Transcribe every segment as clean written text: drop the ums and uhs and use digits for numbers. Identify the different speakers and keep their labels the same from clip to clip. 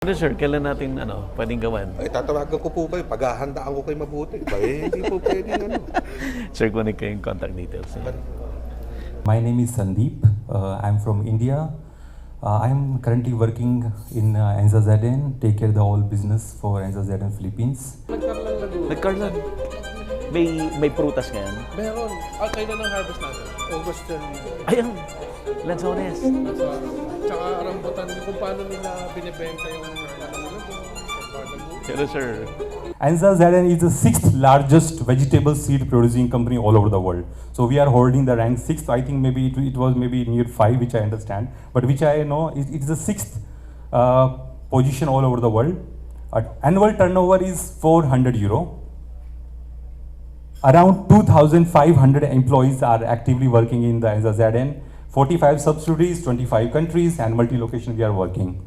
Speaker 1: Ano sir, kailan natin pwedeng gawan?
Speaker 2: Ay, tatawagan ko po kayo. Paghahandaan ko kayo mabuti. Hindi po pwedeng
Speaker 1: Sir, kunin ko yung contact details.
Speaker 3: My name is Sandeep. I'm from India. I'm currently working in NZZN, take care of the whole business for NZZN Philippines.
Speaker 1: Nagkarlan. May prutas ngayon?
Speaker 4: Meron. Kailan ang harvest natin? August 10.
Speaker 1: Ayun! Lanzones.
Speaker 4: Tsaka rambutan kung paano nila binibenta yung
Speaker 1: Hello sir.
Speaker 3: NZZN is the 6th largest vegetable seed producing company all over the world. So we are holding the rank 6th. I think maybe it was maybe near 5, which I understand. But which I know it's the 6th position all over the world. Annual turnover is €400. Around 2,500 employees are actively working in the NZZN. 45 subsidiaries, 25 countries, and multi-location we are working.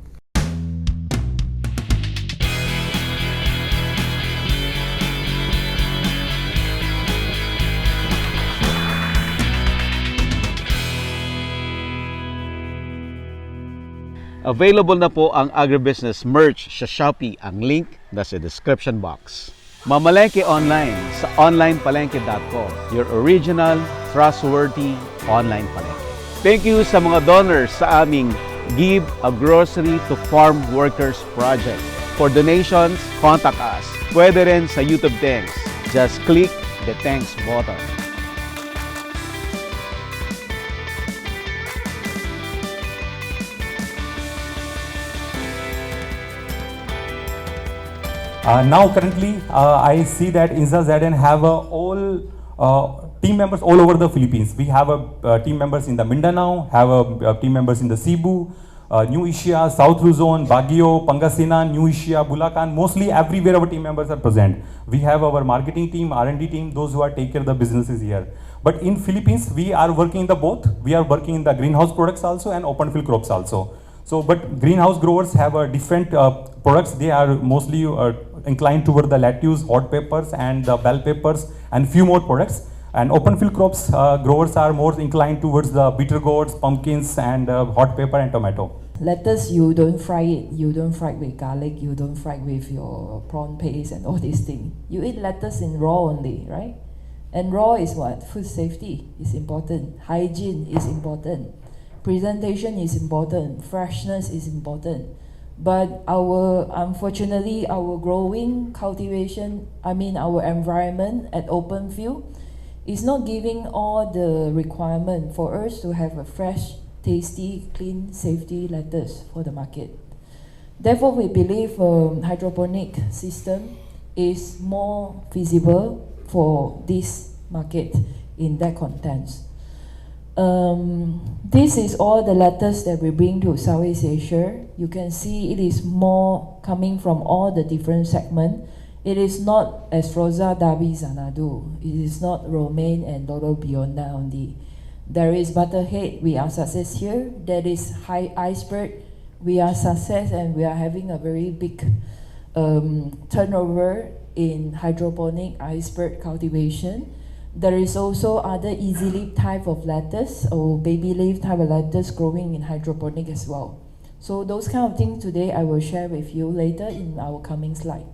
Speaker 1: Available na po ang Agribusiness merch sa Shopee. Ang link nasa description box. Mamalengke online sa onlinepalengke.com. Your original, trustworthy online palengke. Thank you sa mga donors sa aming Give a Grocery to Farm Workers Project. For donations, contact us. Pwede rin sa YouTube Thanks. Just click the Thanks button.
Speaker 3: Now currently, I see that NZZN have all team members all over the Philippines. We have team members in the Mindanao, have team members in the Cebu, New Asia, South Luzon, Baguio, Pangasinan, New Asia, Bulacan. Mostly everywhere our team members are present. We have our marketing team, R&D team, those who are take care of the businesses here. But in Philippines, we are working in the both. We are working in the greenhouse products also and open field crops also. So, but greenhouse growers have a different products. They are mostly inclined toward the lettuce, hot peppers, and the bell peppers, and few more products. And open field crops growers are more inclined towards the bitter gourds, pumpkins, and hot pepper and tomato.
Speaker 5: Lettuce, you don't fry it. You don't fry it with garlic. You don't fry it with your prawn paste and all these things. You eat lettuce in raw only, right? And raw is what? Food safety is important. Hygiene is important. Presentation is important. Freshness is important. But unfortunately, our growing cultivation, our environment at open field is not giving all the requirement for us to have a fresh, tasty, clean, safety lettuce for the market. Therefore, we believe hydroponic system is more feasible for this market in that context. This is all the lettuce that we bring to Southeast Asia. You can see it is more coming from all the different segments. It is not Esfroza, Dabi, Xanadu. It is not romaine and Dodo Bionda only. There is butterhead, we are success here. There is high iceberg, we are success, and we are having a very big turnover in hydroponic iceberg cultivation. There is also other easy leaf type of lettuce or baby leaf type of lettuce growing in hydroponic as well. So those kind of things today I will share with you later in our coming slide.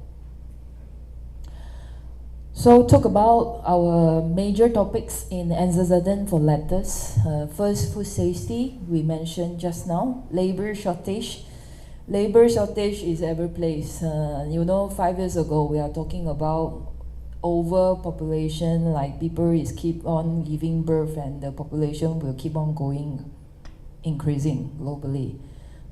Speaker 5: So talk about our major topics in NZZN for lettuce. First, food safety, we mentioned just now. Labor shortage. Labor shortage is every place. 5 years ago we are talking about overpopulation, like people is keep on giving birth and the population will keep on increasing globally.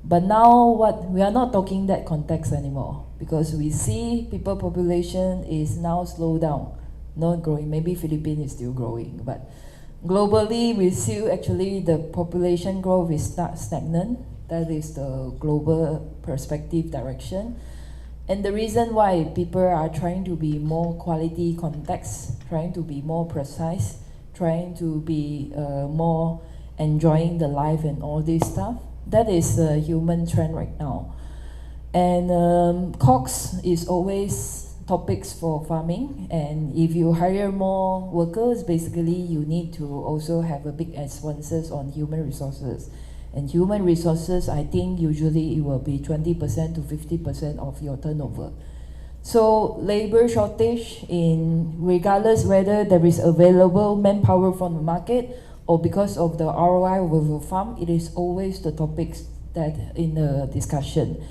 Speaker 5: But now we are not talking that context anymore because we see people population is now slow down, not growing. Maybe Philippines is still growing, but globally we see actually the population growth is stagnant. That is the global perspective direction. And the reason why people are trying to be more quality context, trying to be more precise, trying to be more enjoying the life and all this stuff, that is a human trend right now. And costs is always topics for farming. And if you hire more workers, basically you need to also have a big emphasis on human resources. And human resources, I think usually it will be 20% to 50% of your turnover. So labor shortage, in regardless whether there is available manpower from the market or because of the ROI of the farm, it is always the topics that in the discussion.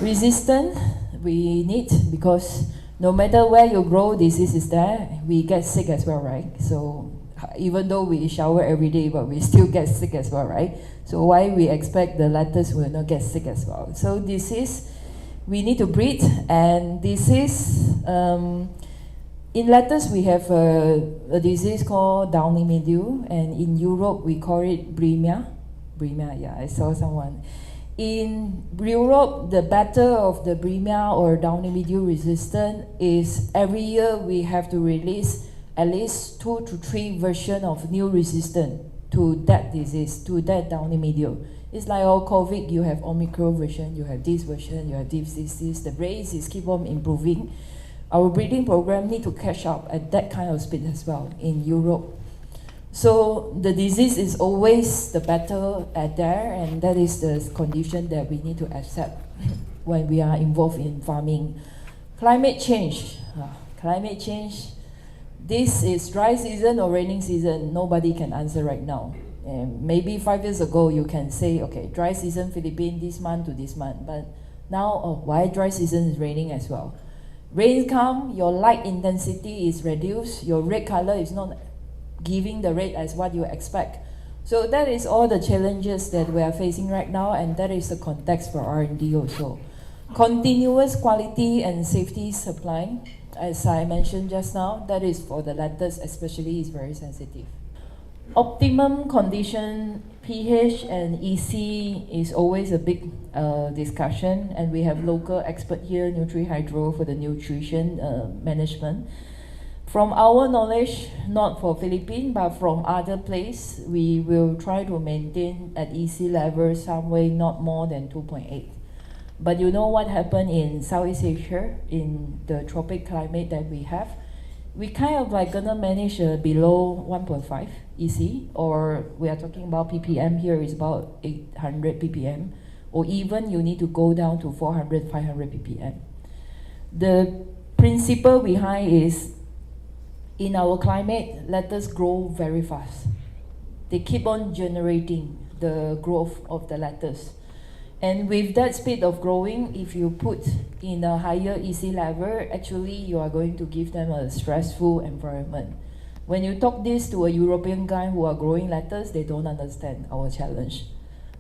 Speaker 5: Resistance, we need, because no matter where you grow, disease is there, we get sick as well, right? So even though we shower every day, but we still get sick as well, right? So why we expect the lettuce will not get sick as well? So disease, we need to breed, and disease, in lettuce we have a disease called downy mildew, and in Europe we call it bremia. Bremia, yeah, I saw someone. In Europe, the battle of the bremia or downy mildew resistant is every year we have to release at least 2 to 3 versions of new resistant to that disease, to that downy mildew. It's like all COVID, you have Omicron version, you have this version, you have this. The race is keep on improving. Our breeding program need to catch up at that kind of speed as well in Europe. So the disease is always the battle at there, and that is the condition that we need to accept when we are involved in farming. Climate change. Climate change. This is dry season or raining season. Nobody can answer right now. And maybe 5 years ago you can say, okay, dry season Philippines this month to this month. But now, why dry season is raining as well? Rain come, your light intensity is reduced. Your red color is not giving the rate as what you expect. So that is all the challenges that we are facing right now, and that is the context for R&D also. Continuous quality and safety supply, as I mentioned just now, that is for the lettuce especially, is very sensitive. Optimum condition, pH and EC is always a big discussion, and we have local expert here, Nutri-Hydro, for the nutrition management. From our knowledge, not for Philippines, but from other places, we will try to maintain at EC level somewhere not more than 2.8. But you know what happened in Southeast Asia, in the tropic climate that we have? We kind of like gonna manage below 1.5 EC, or we are talking about ppm here is about 800 ppm, or even you need to go down to 400, 500 ppm. The principle behind is, in our climate, lettuce grow very fast. They keep on generating the growth of the lettuce. And with that speed of growing, if you put in a higher EC level, actually you are going to give them a stressful environment. When you talk this to a European guy who are growing lettuce, they don't understand our challenge.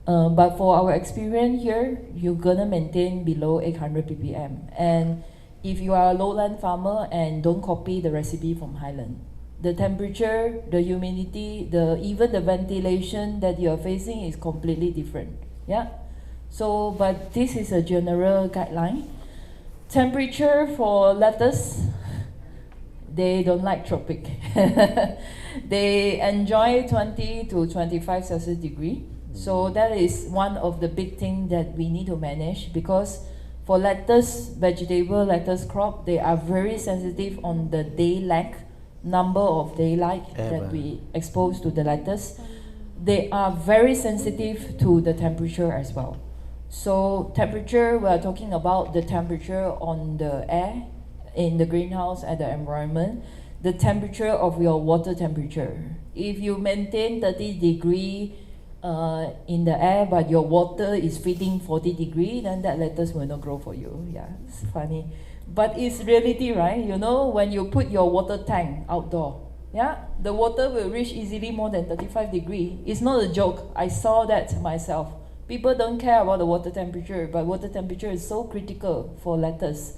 Speaker 5: But for our experience here, you're gonna maintain below 800 ppm. And if you are a lowland farmer and don't copy the recipe from highland, the temperature, the humidity, even the ventilation that you are facing is completely different. Yeah. So, but this is a general guideline. Temperature for lettuce, they don't like tropic. They enjoy 20 to 25 Celsius degree. So that is one of the big things that we need to manage, because for lettuce, vegetable lettuce crop, they are very sensitive on the day length, number of daylight that we expose to the lettuce. They are very sensitive to the temperature as well. So temperature, we are talking about the temperature on the air, in the greenhouse, at the environment, the temperature of your water temperature. If you maintain 30 degree in the air, but your water is feeding 40 degree, then that lettuce will not grow for you. Yeah, it's funny. But it's reality, right? You know, when you put your water tank outdoor, yeah, the water will reach easily more than 35 degree. It's not a joke. I saw that myself. People don't care about the water temperature, but water temperature is so critical for lettuce.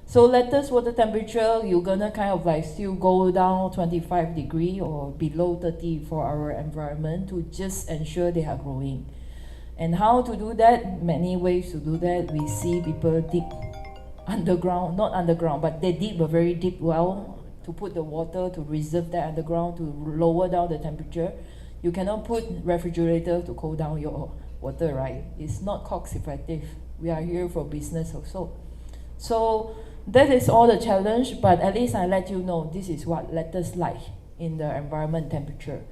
Speaker 5: So lettuce water temperature, you're gonna kind of like still go down 25 degree or below 30 for our environment to just ensure they are growing. And how to do that? Many ways to do that. We see people dig underground, not underground, but they dig a very deep well to put the water, to reserve that underground, to lower down the temperature. You cannot put refrigerator to cool down your water, right? It's not cost effective. We are here for business also. So that is all the challenge, but at least I let you know this is what lettuce like in the environment temperature.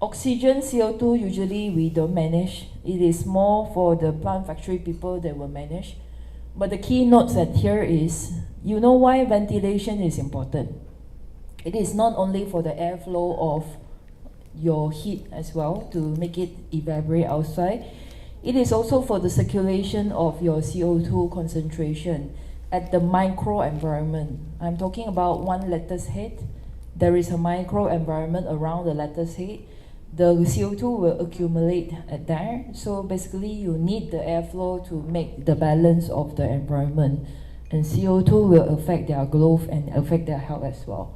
Speaker 5: Oxygen, CO2, usually we don't manage. It is more for the plant factory people that will manage. But the key notes at here is, you know why ventilation is important. It is not only for the airflow of your heat as well, to make it evaporate outside. It is also for the circulation of your CO2 concentration at the micro environment. I'm talking about one lettuce head. There is a micro environment around the lettuce head. The CO2 will accumulate at there. So basically you need the airflow to make the balance of the environment. And CO2 will affect their growth and affect their health as well.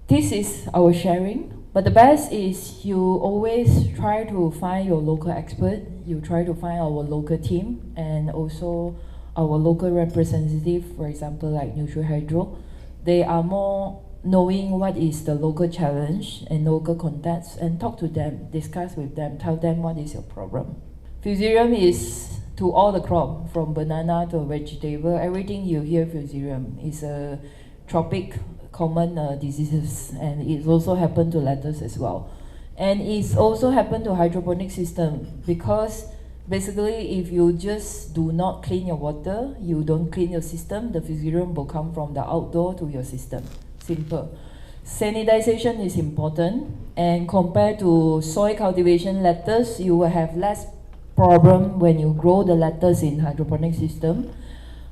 Speaker 5: This is our sharing. But the best is you always try to find your local expert. You try to find our local team and also our local representative, for example, like NutriHydro. They are more knowing what is the local challenge and local contacts, and talk to them, discuss with them, tell them what is your problem. Fusarium is to all the crop, from banana to vegetable, everything you hear fusarium is a tropic common diseases, and it also happened to lettuce as well. And it's also happened to hydroponic system, because basically if you just do not clean your water, you don't clean your system, the fusarium will come from the outdoor to your system. Simple. Sanitization is important, and compared to soil cultivation lettuce, you will have less problem when you grow the lettuce in hydroponic system.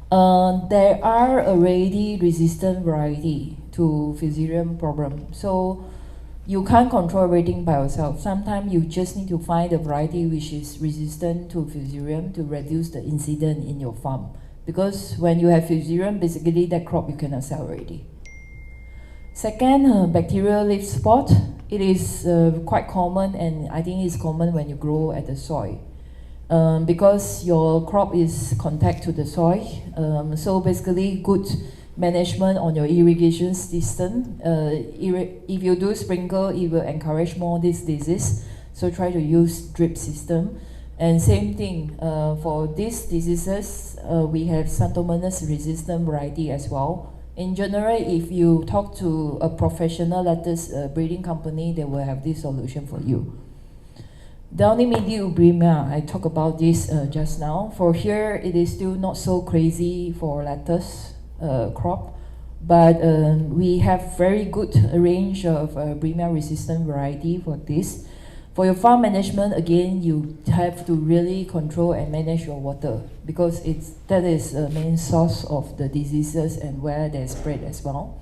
Speaker 5: There are already resistant variety to fusarium problem, so you can't control everything by yourself. Sometimes you just need to find a variety which is resistant to fusarium to reduce the incident in your farm, because when you have fusarium, basically that crop you cannot sell already. Second, bacterial leaf spot. It is quite common, and I think it's common when you grow at the soil. Because your crop is contact to the soil. So basically good management on your irrigation system. If you do sprinkle, it will encourage more this disease. So try to use drip system. And same thing, for these diseases, we have Xanthomonas resistant variety as well. In general, if you talk to a professional lettuce breeding company, they will have this solution for you. Downy mildew Bremia, I talked about this just now. For here, it is still not so crazy for lettuce crop, but we have very good range of Bremia resistant variety for this. For your farm management, again, you have to really control and manage your water, because that is the main source of the diseases and where they spread as well.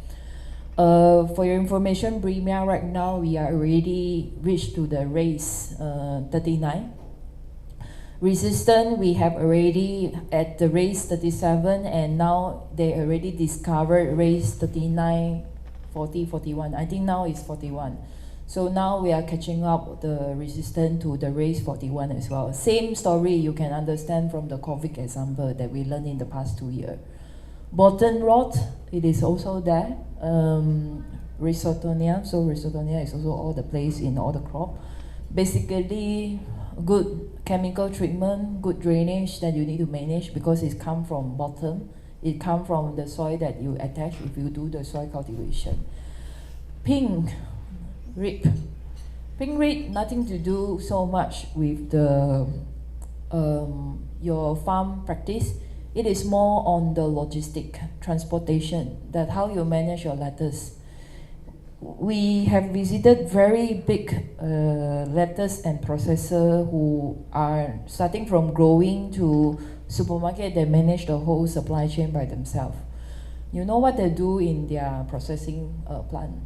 Speaker 5: For your information, Bremia right now, we are already reached to the race 39. Resistant, we have already at the race 37, and now they already discovered race 39, 40, 41. I think now it's 41. So now we are catching up the resistance to the race 41 as well. Same story you can understand from the COVID example that we learned in the past 2 years. Bottom rot, it is also there. Rhizotonia, so Rhizotonia is also all the place in all the crop. Basically, good chemical treatment, good drainage that you need to manage, because it comes from bottom. It comes from the soil that you attach if you do the soil cultivation. Pink rib. Pink rib, nothing to do so much with the your farm practice. It is more on the logistic transportation, that how you manage your lettuce. We have visited very big lettuce and processor who are starting from growing to supermarket. They manage the whole supply chain by themselves. You know what they do in their processing plant?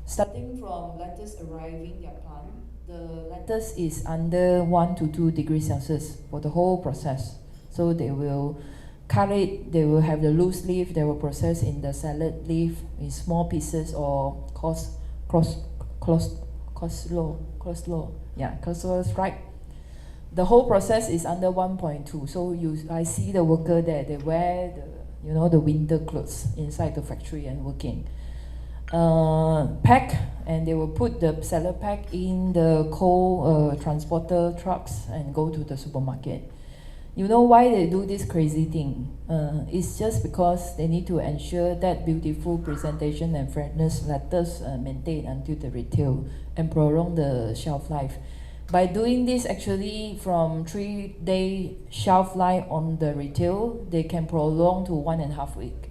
Speaker 5: Starting from lettuce arriving their plant, the lettuce is under 1 to 2 degrees Celsius for the whole process. So they will cut it, they will have the loose leaf, they will process in the salad leaf in small pieces or coleslaw stripe. The whole process is under 1.2. So I see the worker there, they wear the winter clothes inside the factory and working. Pack, and they will put the salad pack in the cold transporter trucks and go to the supermarket. You know why they do this crazy thing? It's just because they need to ensure that beautiful presentation and freshness lettuce maintained until the retail and prolong the shelf life. By doing this, actually, from 3-day shelf life on the retail, they can prolong to 1.5 weeks.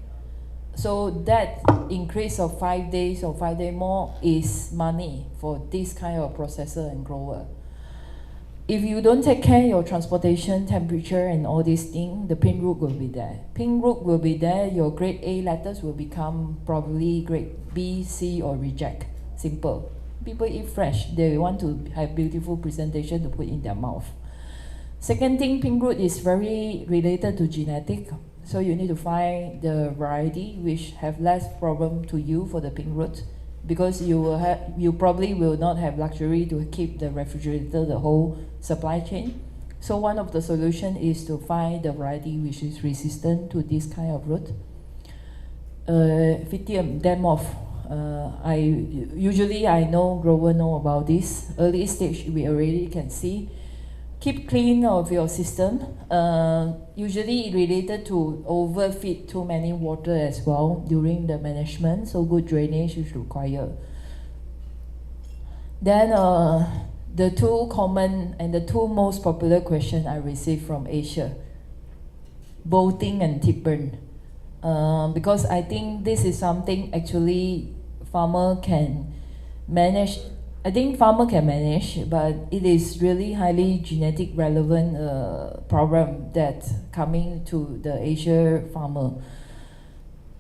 Speaker 5: So that increase of 5 days or 5 days more is money for this kind of processor and grower. If you don't take care of your transportation, temperature, and all these things, the pink root will be there. Pink root will be there, your grade A lettuce will become probably grade B, C, or reject. Simple. People eat fresh. They want to have beautiful presentation to put in their mouth. Second thing, pink root is very related to genetic. So you need to find the variety which have less problem to you for the pink root, because you probably will not have luxury to keep the refrigerator the whole supply chain. So one of the solution is to find the variety which is resistant to this kind of root. Phytium Demoff. I know grower know about this. Early stage we already can see. Keep clean of your system. Usually related to overfeed too many water as well during the management, so good drainage is required. Then the two common and the two most popular question I received from Asia, bolting and tip burn. Because I think this is something actually farmer can manage. I think farmer can manage, but it is really highly genetic relevant problem that coming to the Asia farmer.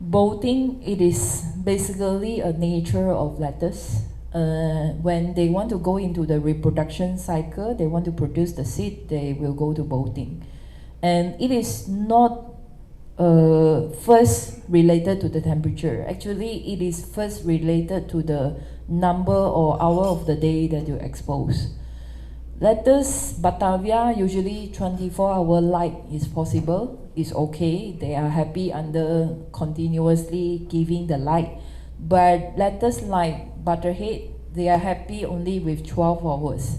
Speaker 5: Bolting, it is basically a nature of lettuce. When they want to go into the reproduction cycle, they want to produce the seed, they will go to bolting. And it is not first related to the temperature. Actually, it is first related to the number or hour of the day that you expose. Lettuce, Batavia, usually 24-hour light is possible, is okay. They are happy under continuously giving the light. But lettuce like Butterhead, they are happy only with 12 hours.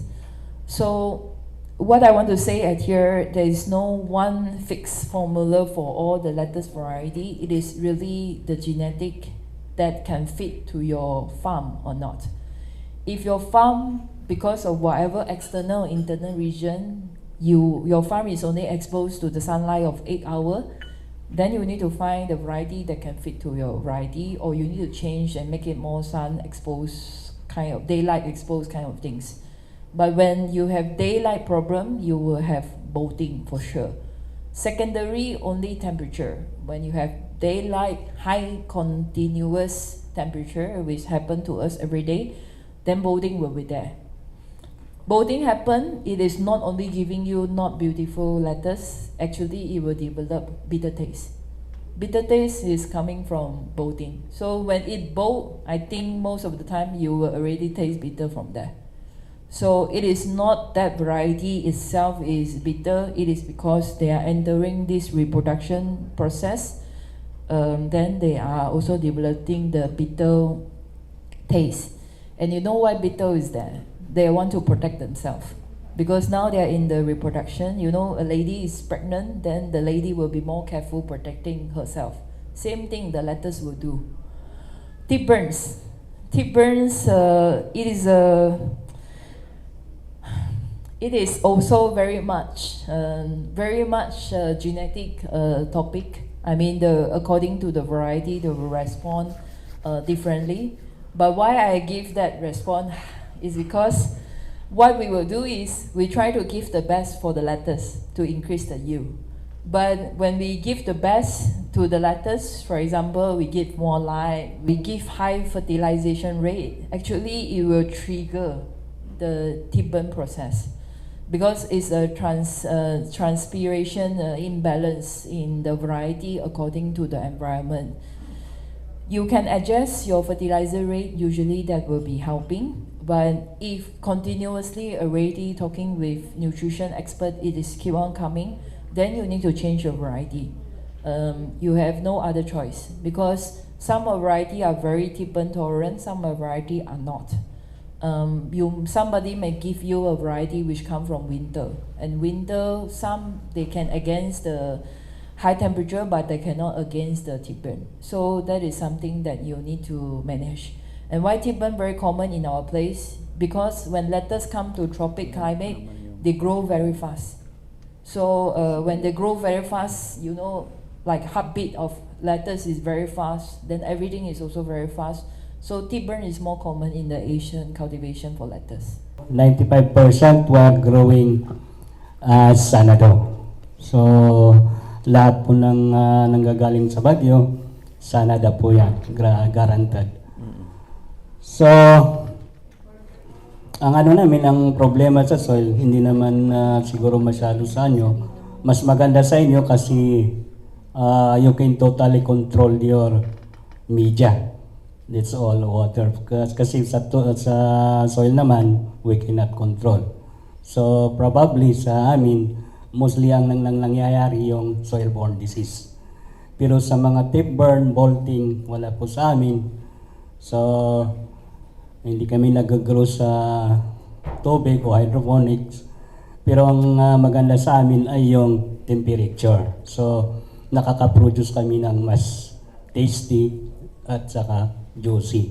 Speaker 5: So what I want to say at here, there is no one fixed formula for all the lettuce variety. It is really the genetic that can fit to your farm or not. If your farm, because of whatever external internal region, your farm is only exposed to the sunlight of 8 hours, then you need to find the variety that can fit to your variety, or you need to change and make it more sun exposed kind of, daylight exposed kind of things. But when you have daylight problem, you will have bolting for sure. Secondary, only temperature. When you have daylight, high continuous temperature, which happen to us every day, then bolting will be there. Bolting happen, it is not only giving you not beautiful lettuce, actually it will develop bitter taste. Bitter taste is coming from bolting. So when it bolt, I think most of the time you will already taste bitter from there. So it is not that variety itself is bitter, it is because they are entering this reproduction process. Then they are also developing the bitter taste. And you know why bitter is there? They want to protect themselves. Because now they are in the reproduction, you know, a lady is pregnant, then the lady will be more careful protecting herself. Same thing the lettuce will do. Tip burns. Tip burns, it is also very much genetic topic. I mean, according to the variety, they will respond differently. But why I give that response is because what we will do is we try to give the best for the lettuce to increase the yield. But when we give the best to the lettuce, for example, we give more light, we give high fertilization rate, actually it will trigger the tip burn process. Because it's a transpiration imbalance in the variety according to the environment. You can adjust your fertilizer rate, usually that will be helping. But if continuously already talking with nutrition expert, it is keep on coming, then you need to change your variety. You have no other choice, because some variety are very tip burn tolerant, some variety are not. somebody may give you a variety which come from winter, and winter some they can against the high temperature, but they cannot against the tip burn. So that is something that you need to manage. And why tip burn very common in our place? Because when lettuce come to tropic climate, they grow very fast. So when they grow very fast, you know, like heartbeat of lettuce is very fast, then everything is also very fast. So tip burn is more common in the Asian cultivation for lettuce.
Speaker 6: 95% were growing as sanado. So lahat po ng nanggagaling sa Baguio, sanada po yan, guaranteed. So ang namin, ang problema sa soil, hindi naman siguro masyado sa inyo. Mas maganda sa inyo kasi you can totally control your media. That's all water. Kasi sa soil naman, we cannot control. So probably sa amin, mostly ang nangyayari yung soil-borne disease. Pero sa mga tip burn, bolting, wala po sa amin. So hindi kami nag-grow sa tubig o hydroponics. Pero ang maganda sa amin ay yung temperature. So nakaka-produce kami ng mas tasty at saka juicy.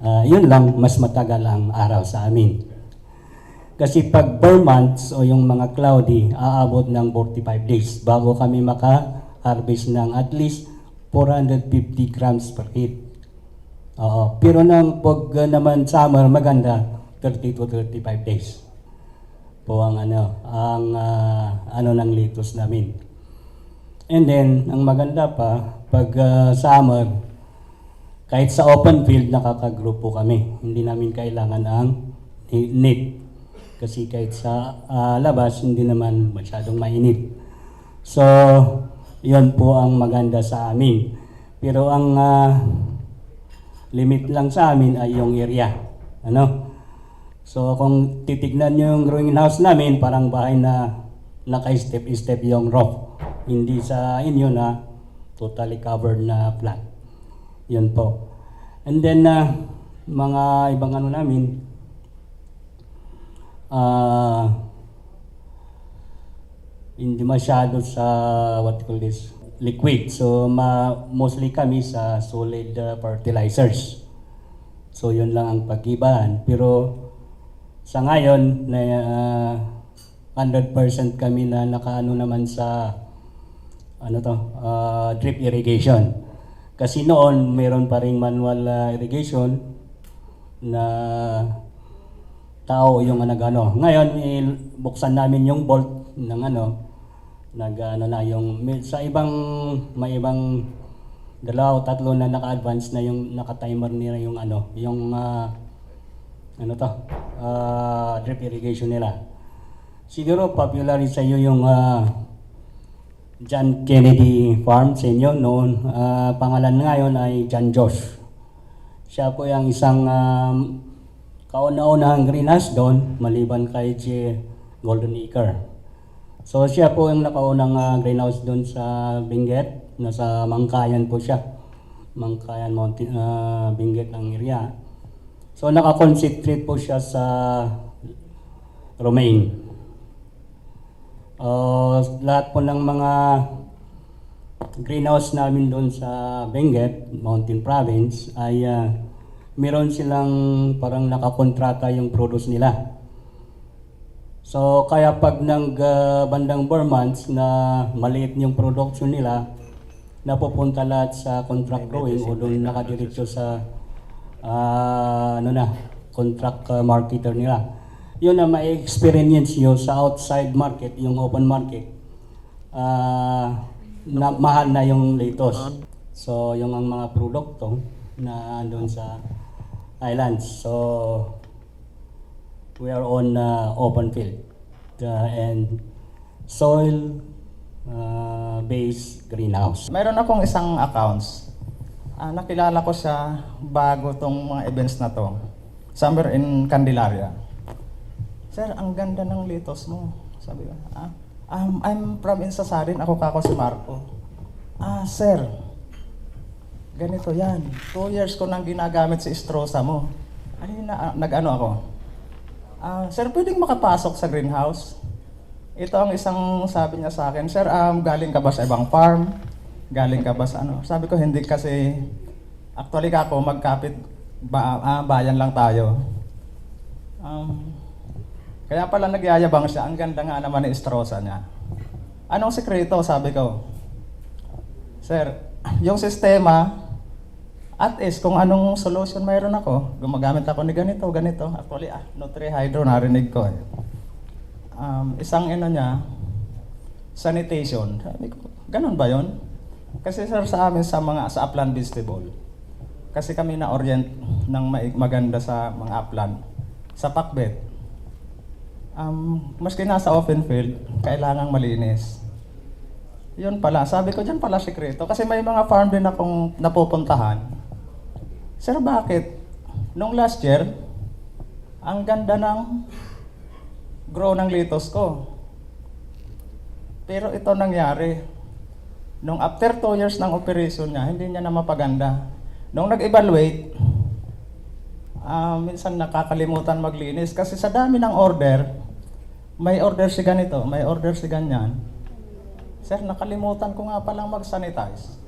Speaker 6: Yun lang, mas matagal ang araw sa amin. Kasi pag bare months o yung mga cloudy, aabot ng 45 days bago kami maka-harvest ng at least 450 grams per head. Pero pag naman summer, maganda 30 to 35 days po ang ng lettuce namin. And then, ang maganda pa, pag summer, kahit sa open field, nakaka-grow po kami. Hindi namin kailangan ang net. Kasi kahit sa labas, hindi naman masyadong mainit. So, yun po ang maganda sa amin. Pero ang limit lang sa amin ay yung area. So, kung titignan nyo yung growing house namin, parang bahay na naka-step-step yung roof. Hindi sa inyo na totally covered na flat. Yun po. And then, mga ibang namin, hindi masyado sa, what you call this, liquid. So, mostly kami sa solid fertilizers. So, yun lang ang pag-ibaan. Pero, sa ngayon, 100% kami na nakaano naman sa drip irrigation. Kasi noon, mayroon pa ring manual irrigation na tao yung Ngayon, buksan namin yung bolt ng sa may ibang 2 o 3 na naka-advance na yung naka-timer nila yung drip irrigation nila. Siguro popular sa iyo yung John Kennedy Farm sa inyo noon. Pangalan ngayon ay John Josh. Siya po yung isang kauna-unahang greenhouse doon, maliban kay Golden Acre. So siya po yung nakaunang greenhouse doon sa Benguet, nasa Mangkayan po siya. Mangkayan Mountain, Benguet ang area. So naka-concentrate po siya sa romaine. Lahat po ng mga greenhouse namin doon sa Benguet, Mountain Province, ay meron silang parang nakakontrata yung produce nila. So kaya pag bandang bare months na maliit yung production nila, napupunta lahat sa contract growing o doon nakadiretso sa contract marketer nila. Yun na ma-experience nyo sa outside market, yung open market, na mahal na yung lettuce. So yung ang mga produkto na andun sa islands. So we are on open field and soil based greenhouse.
Speaker 7: Meron akong isang accounts. Nakilala ko siya bago tong mga events na to. Somewhere in Candelaria. Sir, ang ganda ng lettuce mo. Sabi ko, I'm from Insasarin, ako kako si Marco. Sir, ganito yan. 2 years ko nang ginagamit si Estrosa mo. nag-ano ako. Sir, pwedeng makapasok sa greenhouse? Ito ang isang sabi niya sa akin, Sir, galing ka ba sa ibang farm? Galing ka ba sa ano? Sabi ko, hindi kasi, actually ako, magkapit bayan lang tayo. Kaya pala nagyayabang siya, ang ganda nga naman ni Estrosa niya. Anong sekreto? Sabi ko, Sir, yung sistema, at is kung anong solution mayroon ako, gumagamit ako ni ganito. Actually, Nutri-Hydro, narinig ko eh. Isang niya, sanitation. Sabi ko, ganun ba yon? Kasi sir, sa amin sa upland vegetable, kasi kami na-orient ng maganda sa mga upland. Sa pakbet, maski nasa open field, kailangang malinis. Yun pala, sabi ko dyan pala sikreto. Kasi may mga farm din akong napupuntahan. Sir, bakit? Nung last year, ang ganda ng grow ng lettuce ko. Pero ito nangyari. Nung after 2 years ng operation niya, hindi niya na mapaganda. Nung nag-evaluate, minsan nakakalimutan maglinis. Kasi sa dami ng order, may order si ganito, may order si ganyan. Sir, nakalimutan ko nga palang mag-sanitize.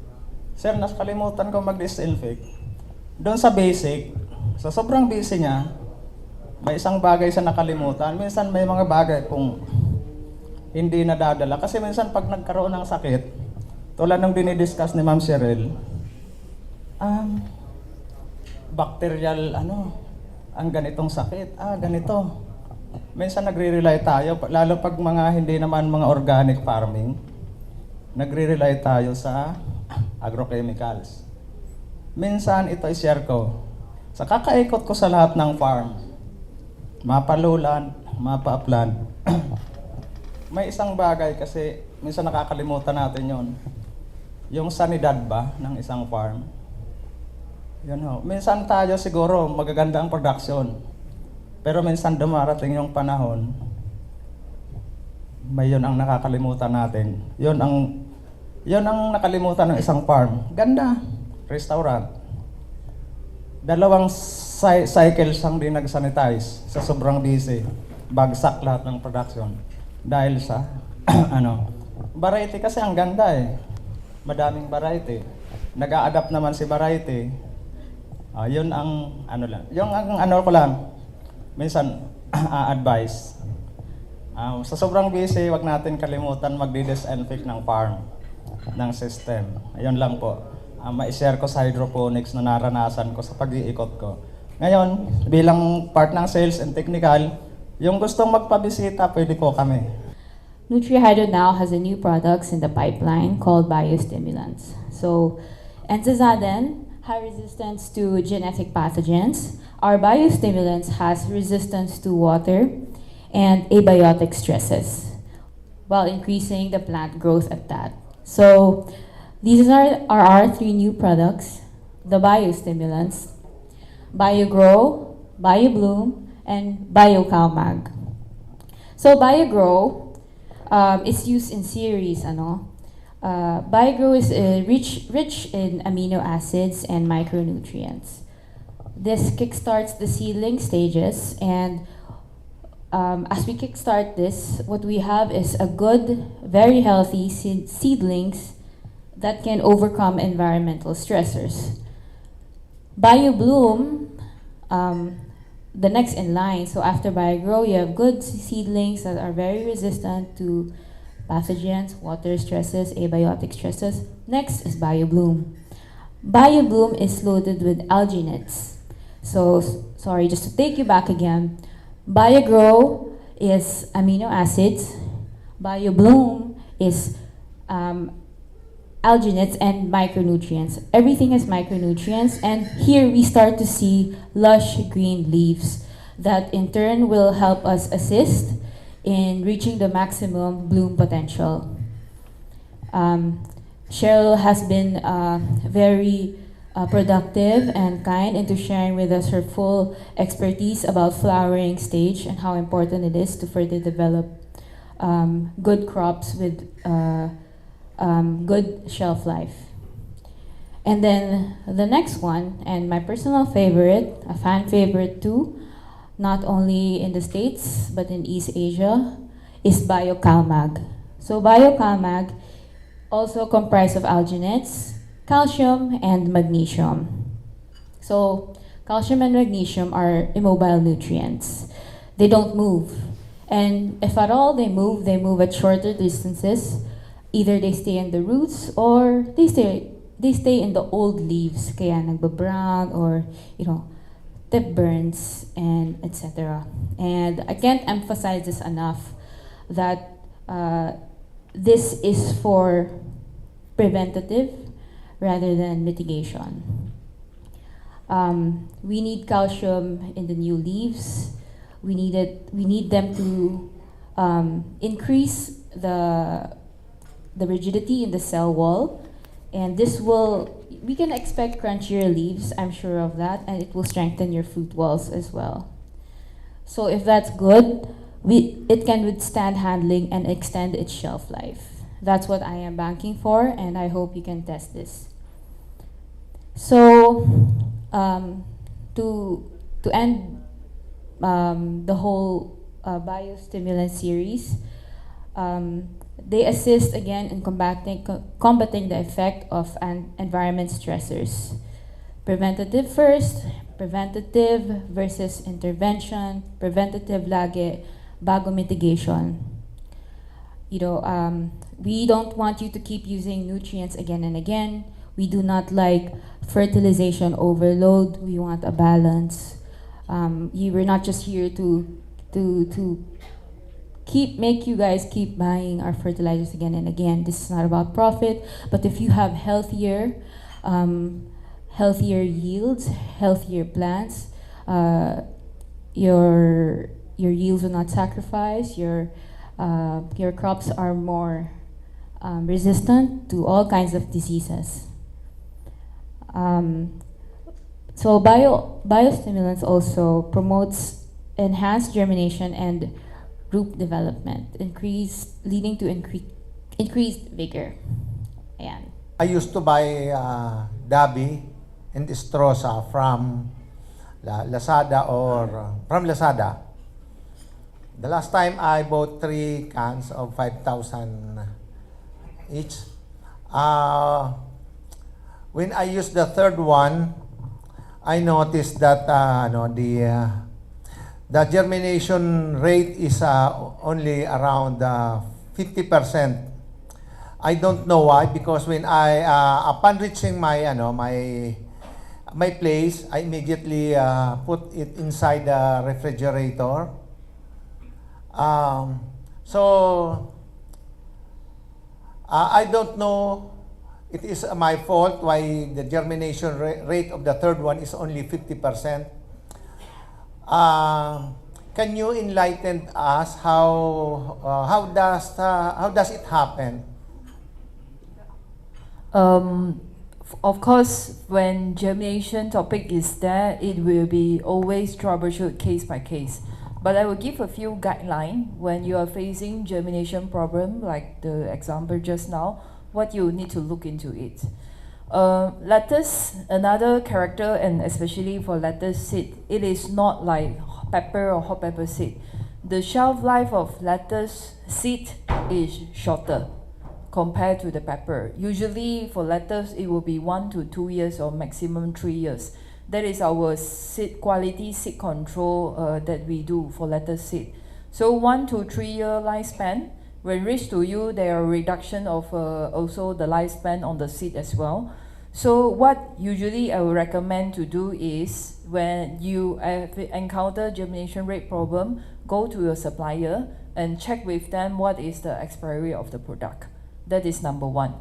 Speaker 7: Sir, nakalimutan ko mag-disinfect. Doon sa basic, sa sobrang busy niya, may isang bagay sa nakalimutan. Minsan may mga bagay kung hindi nadadala. Kasi minsan pag nagkaroon ng sakit, tulad ng dinidiscuss ni Ma'am Cheryl, bacterial, ang ganitong sakit. Ganito. Minsan nagre-rely tayo, lalo pag mga hindi naman mga organic farming, nagre-rely tayo sa agrochemicals. Minsan ito i-share ko. Sa kakaikot ko sa lahat ng farm, mapalulan, mapa-upland, may isang bagay kasi minsan nakakalimutan natin yon. Yung sanidad ba ng isang farm? Yun ho. Minsan tayo siguro magaganda ang production. Pero minsan dumarating yung panahon, may yun ang nakakalimutan natin. Yun ang nakalimutan ng isang farm. Ganda. Restaurant. 2 cycles ang din nag-sanitize sa sobrang busy. Bagsak lahat ng production. Dahil sa, variety kasi ang ganda eh. Madaming variety. Nag-a-adapt naman si variety. Yun ang, lang. Yung ko lang, minsan, advice. Sa sobrang busy, wag natin kalimutan magdi-disinfect ng farm, ng system. Ayun lang po. Ma-share ko sa hydroponics na naranasan ko sa pag-iikot ko. Ngayon, bilang part ng sales and technical, yung gustong magpabisita, pwede po kami.
Speaker 8: Nutri-Hydro now has a new products in the pipeline called biostimulants. So, enzazaden, high resistance to genetic pathogens. Our biostimulants has resistance to water and abiotic stresses, while increasing the plant growth at that. So, these are our 3 new products, the biostimulants, BioGrow, BioBloom, and BioCalMag. So BioGrow is used in series. BioGrow is rich in amino acids and micronutrients. This kickstarts the seedling stages, and as we kickstart this, what we have is a good, very healthy seedlings that can overcome environmental stressors. BioBloom, the next in line, so after BioGrow, you have good seedlings that are very resistant to pathogens, water stresses, abiotic stresses. Next is BioBloom. BioBloom is loaded with alginates. So, sorry, just to take you back again, BioGrow is amino acids, BioBloom is alginates and micronutrients. Everything has micronutrients, and here we start to see lush green leaves that in turn will help us assist in reaching the maximum bloom potential. Cheryl has been very productive and kind into sharing with us her full expertise about flowering stage and how important it is to further develop good crops with good shelf life. And then the next one, and my personal favorite, a fan favorite too, not only in the States but in East Asia, is BioCalmag. So BioCalmag also comprised of alginates, calcium, and magnesium. So calcium and magnesium are immobile nutrients. They don't move. And if at all they move at shorter distances. Either they stay in the roots or they stay in the old leaves, kaya nagbabrown or, tip burns and etc. And I can't emphasize this enough that this is for preventative rather than mitigation. We need calcium in the new leaves. We need them to increase the rigidity in the cell wall, and we can expect crunchier leaves, I'm sure of that, and it will strengthen your fruit walls as well. So if that's good, it can withstand handling and extend its shelf life. That's what I am banking for, and I hope you can test this. So to end the whole biostimulant series, they assist again in combating the effect of environment stressors. Preventative first, preventative versus intervention, preventative lagi, bago mitigation. We don't want you to keep using nutrients again and again. We do not like fertilization overload. We want a balance. We're not just here to make you guys keep buying our fertilizers again and again. This is not about profit, but if you have healthier yields, healthier plants, your yields will not sacrifice. Your crops are more resistant to all kinds of diseases. So biostimulants also promotes enhanced germination and root development, leading to increased vigor. Ayan.
Speaker 9: I used to buy Dabi and Estrosa from Lazada or from Lazada. The last time I bought 3 cans of 5,000 each. When I used the third one, I noticed that the germination rate is only around 50%. I don't know why, because when upon reaching my place, I immediately put it inside the refrigerator. I don't know. It is my fault why the germination rate of the third one is only 50%. Can you enlighten us how does it happen?
Speaker 5: Of course, when germination topic is there, it will be always troubleshoot case by case. But I will give a few guidelines when you are facing germination problem, like the example just now, what you need to look into it. Lettuce, another character, and especially for lettuce seed, it is not like pepper or hot pepper seed. The shelf life of lettuce seed is shorter compared to the pepper. Usually for lettuce, it will be 1 to 2 years or maximum 3 years. That is our seed quality seed control that we do for lettuce seed. So 1 to 3 year lifespan. When reached to you, there are reduction of also the lifespan on the seed as well. So what usually I would recommend to do is when you encounter germination rate problem, go to your supplier and check with them what is the expiry of the product. That is number 1.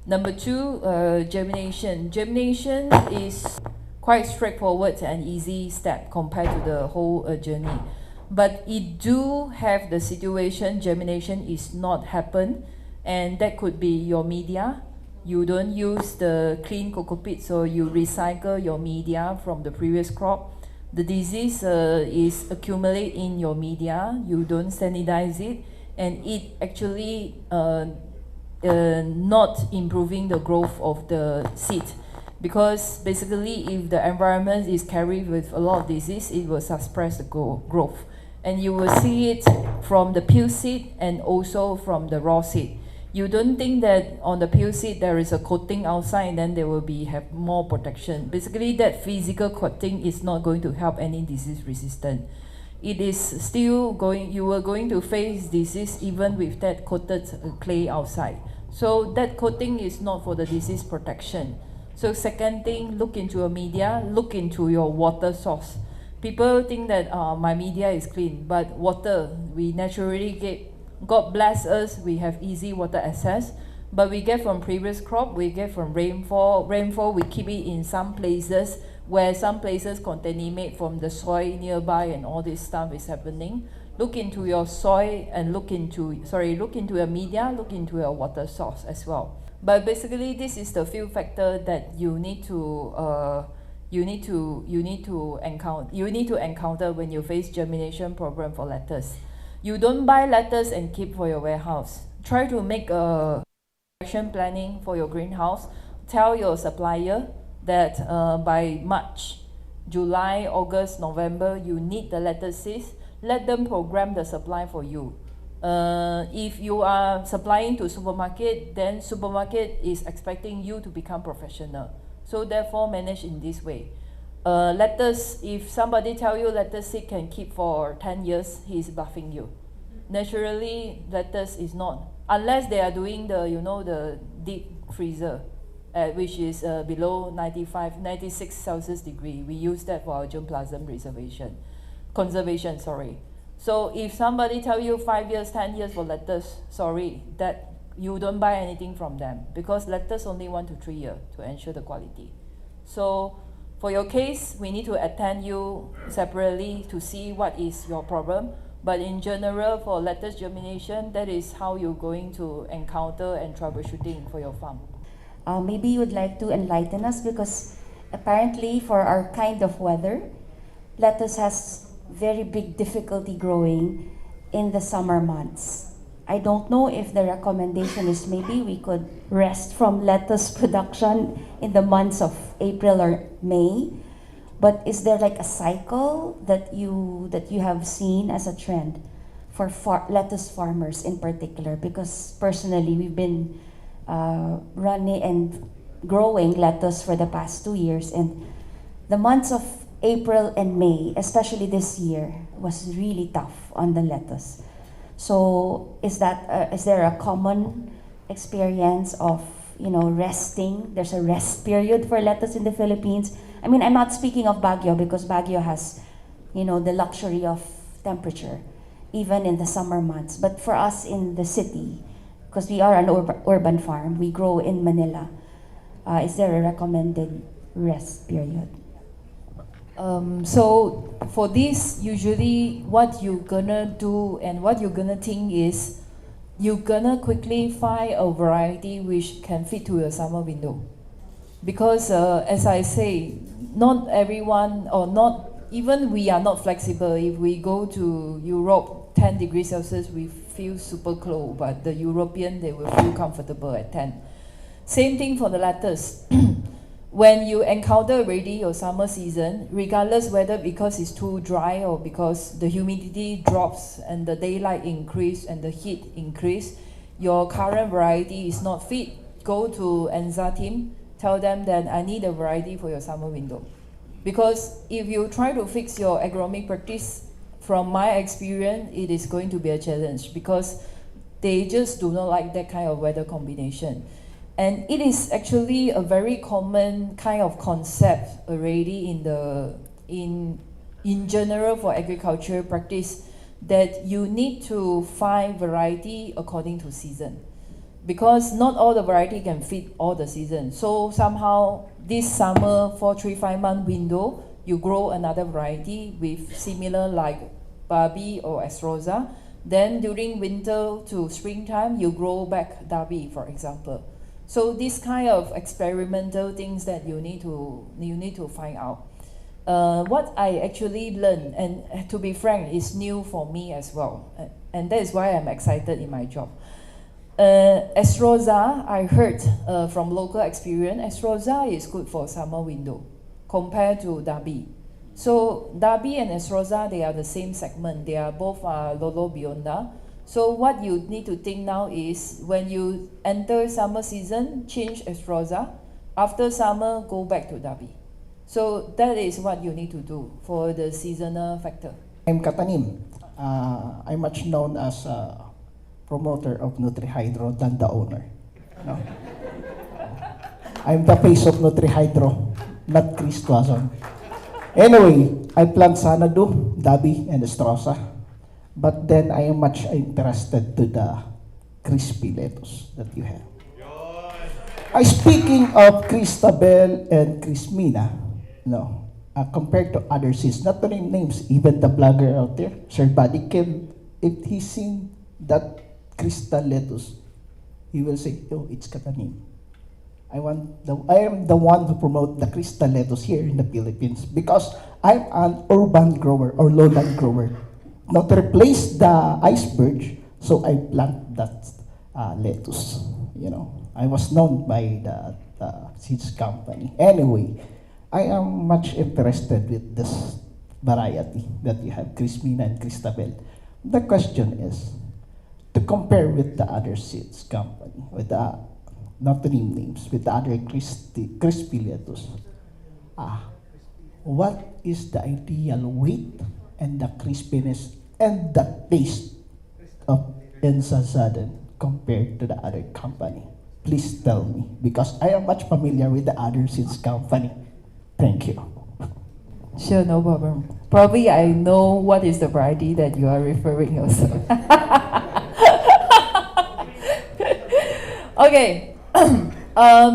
Speaker 5: Number 2, germination. Germination is quite straightforward and easy step compared to the whole journey. But it do have the situation germination is not happen, and that could be your media. You don't use the clean cocoa pit, so you recycle your media from the previous crop. The disease is accumulate in your media. You don't sanitize it, and it actually not improving the growth of the seed. Because basically, if the environment is carried with a lot of disease, it will suppress the growth. And you will see it from the peel seed and also from the raw seed. You don't think that on the peel seed there is a coating outside and then there will have more protection. Basically, that physical coating is not going to help any disease resistant. It is still going, you are going to face disease even with that coated clay outside. So that coating is not for the disease protection. So second thing, look into your media, look into your water source. People think that my media is clean, but water, we naturally get, God bless us, we have easy water access, but we get from previous crop, we get from rainfall. Rainfall, we keep it in some places where some places contaminate from the soil nearby and all this stuff is happening. Look into your soil and look into your media, look into your water source as well. But basically, this is the few factor that you need to encounter when you face germination problem for lettuce. You don't buy lettuce and keep for your warehouse. Try to make a action planning for your greenhouse. Tell your supplier that by March, July, August, November, you need the lettuce seeds. Let them program the supply for you. If you are supplying to supermarket, then supermarket is expecting you to become professional. So therefore, manage in this way. Lettuce, if somebody tell you lettuce seed can keep for 10 years, he's bluffing you. Naturally, lettuce is not, unless they are doing the deep freezer, which is below 96 Celsius degree. We use that for our germplasm conservation. So if somebody tell you 5 years, 10 years for lettuce, sorry, that you don't buy anything from them, because lettuce only 1 to 3 years to ensure the quality. So for your case, we need to attend you separately to see what is your problem. But in general, for lettuce germination, that is how you're going to encounter and troubleshooting for your farm.
Speaker 10: Maybe you would like to enlighten us, because apparently for our kind of weather, lettuce has very big difficulty growing in the summer months. I don't know if the recommendation is maybe we could rest from lettuce production in the months of April or May, but is there like a cycle that you have seen as a trend for lettuce farmers in particular? Because personally, we've been running and growing lettuce for the past 2 years, and the months of April and May, especially this year, was really tough on the lettuce. So is there a common experience of resting? There's a rest period for lettuce in the Philippines. I mean, I'm not speaking of Baguio, because Baguio has the luxury of temperature even in the summer months. But for us in the city, because we are an urban farm, we grow in Manila, is there a recommended rest period?
Speaker 5: So for this, usually what you're gonna do and what you're gonna think is you're gonna quickly find a variety which can fit to your summer window. Because as I say, not everyone, or not even we are not flexible. If we go to Europe, 10 degrees Celsius, we feel super cold, but the European, they will feel comfortable at 10. Same thing for the lettuce. When you encounter already your summer season, regardless whether because it's too dry or because the humidity drops and the daylight increase and the heat increase, your current variety is not fit, go to ENZA team, tell them that I need a variety for your summer window. Because if you try to fix your agronomic practice, from my experience, it is going to be a challenge, because they just do not like that kind of weather combination. And it is actually a very common kind of concept already in general for agriculture practice, that you need to find variety according to season, because not all the variety can fit all the season. So somehow this summer 4-5 month window, you grow another variety with similar like Barbie or Astroza. Then during winter to springtime, you grow back Darby, for example. So this kind of experimental things that you need to find out. What I actually learned, and to be frank, is new for me as well, and that is why I'm excited in my job. Estrosa, I heard from local experience, Estrosa is good for summer window compared to Dabi. So Dabi and Estrosa, they are the same segment. They are both Lolo Bionda. So what you need to think now is when you enter summer season, change Estrosa. After summer, go back to Dabi. So that is what you need to do for the seasonal factor.
Speaker 11: I'm Katanim. I'm much known as a promoter of NutriHydro than the owner. No? I'm the face of NutriHydro, not Chris Tuazon. Anyway, I plant Sanadu, Dabi, and Estrosa. But then I am much interested to the crispy lettuce that you have. Speaking of Cristabel and Crismina, no, compared to other seeds, not to name names, even the blogger out there, Sir Buddy Kim, if he's seen that crystal lettuce, he will say, oh, it's Katanim. I am the one who promote the crystal lettuce here in the Philippines because I'm an urban grower or lowland grower. Not to replace the iceberg, so I plant that lettuce. You know, I was known by the seeds company. Anyway, I am much interested with this variety that you have, Crismina and Cristabel. The question is, to compare with the other seeds company, with the, not to name names, with the other crispy lettuce, what is the ideal weight and the crispiness and the taste of Ensazaden compared to the other company? Please tell me, because I am much familiar with the other seeds company. Thank you.
Speaker 5: Sure, no problem. Probably I know what is the variety that you are referring also. Okay.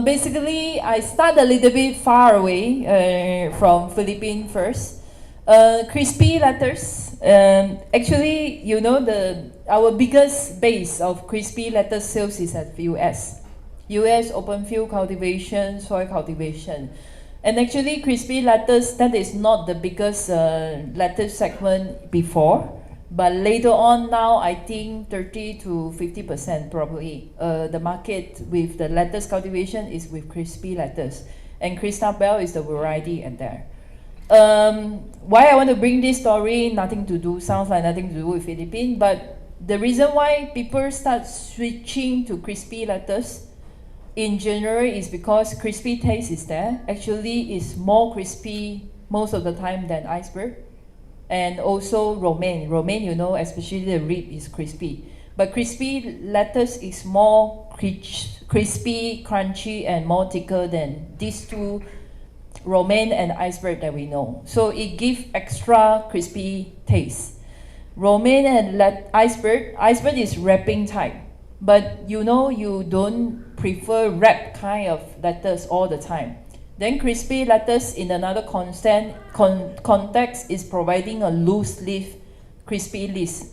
Speaker 5: Basically, I start a little bit far away from Philippines first. Crispy lettuce. Actually, you know, our biggest base of crispy lettuce sales is at US. US open field cultivation, soil cultivation. And actually, crispy lettuce, that is not the biggest lettuce segment before. But later on now, I think 30 to 50% probably. The market with the lettuce cultivation is with crispy lettuce. And Cristabel is the variety in there. Why I want to bring this story, sounds like nothing to do with Philippines, but the reason why people start switching to crispy lettuce in general is because crispy taste is there. Actually, it's more crispy most of the time than iceberg. And also romaine. Romaine, you know, especially the rib is crispy. But crispy lettuce is more crispy, crunchy, and more thicker than these two, romaine and iceberg that we know. So it gives extra crispy taste. Romaine and iceberg is wrapping type. But you know, you don't prefer wrap kind of lettuce all the time. Then crispy lettuce in another context is providing a loose leaf, crispy